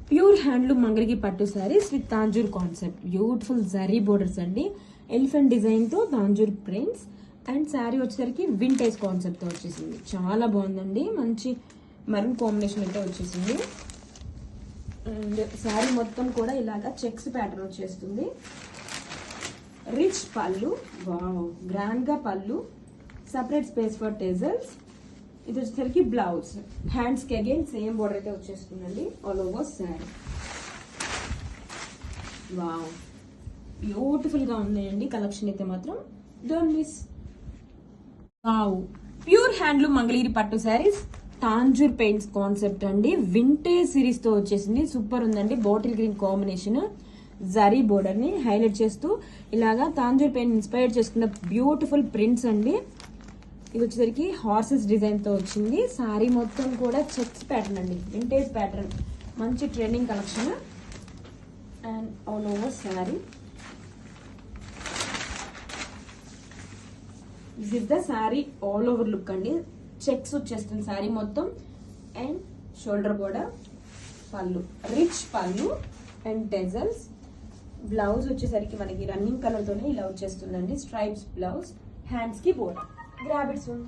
Pure handloom Mangalagiri పట్టు saris with Tanjore concept. Beautiful zari borders అండి, elephant design తో తాంజూర్ ప్రింట్స్. అండ్ శారీ వచ్చేసరికి వింటేజ్ కాన్సెప్ట్ తో వచ్చేసింది. చాలా బాగుందండి, మంచి మరూన్ కాంబినేషన్ అయితే వచ్చేసింది. అండ్ శారీ మొత్తం కూడా ఇలాగా చెక్స్ ప్యాటర్న్ వచ్చేస్తుంది. రిచ్ పళ్ళు, వావ్ గ్రాండ్ గా పళ్ళు, సపరేట్ స్పేస్ ఫర్ టెజల్స్. ఇది వచ్చేసరికి బ్లౌజ్. హ్యాండ్స్ కి అగైన్ సేమ్ బోర్డర్ అయితే వచ్చేస్తుందండి all over sari. Wow beautiful గా ఉన్నాయండి కలెక్షన్ అయితే మాత్రం, don't miss. Wow pure handloom Mangalagiri పట్టు శారీస్, తాంజూర్ పెయింట్స్ కాన్సెప్ట్ అండి, వింటేజ్ సిరీస్ తో వచ్చేసింది. సూపర్ ఉందండి, bottle green combination zari border ని హైలైట్ చేస్తూ ఇలాగా తాంజూర్ పెయింట్ ఇన్స్పైర్ చేసుకున్న బ్యూటిఫుల్ ప్రింట్స్ అండి. ఇది వచ్చేసరికి హార్సెస్ డిజైన్ తో వచ్చింది. శారీ మొత్తం కూడా చెక్స్ ప్యాటర్న్ అండి, వింటేజ్ ప్యాటర్న్, మంచి trending collection. And all over sari this is the sari all over look అండి. చెక్స్ వచ్చేస్తుంది శారీ మొత్తం. అండ్ షోల్డర్ బోర్డర్, పళ్ళు రిచ్ పళ్ళు అండ్ టెజల్స్. బ్లౌజ్ వచ్చేసరికి మనకి రన్నింగ్ కలర్ తోనే ఇలా వచ్చేస్తుందండి, స్ట్రైప్స్ బ్లౌజ్. హ్యాండ్స్ కి బోర్డర్. Grab it soon.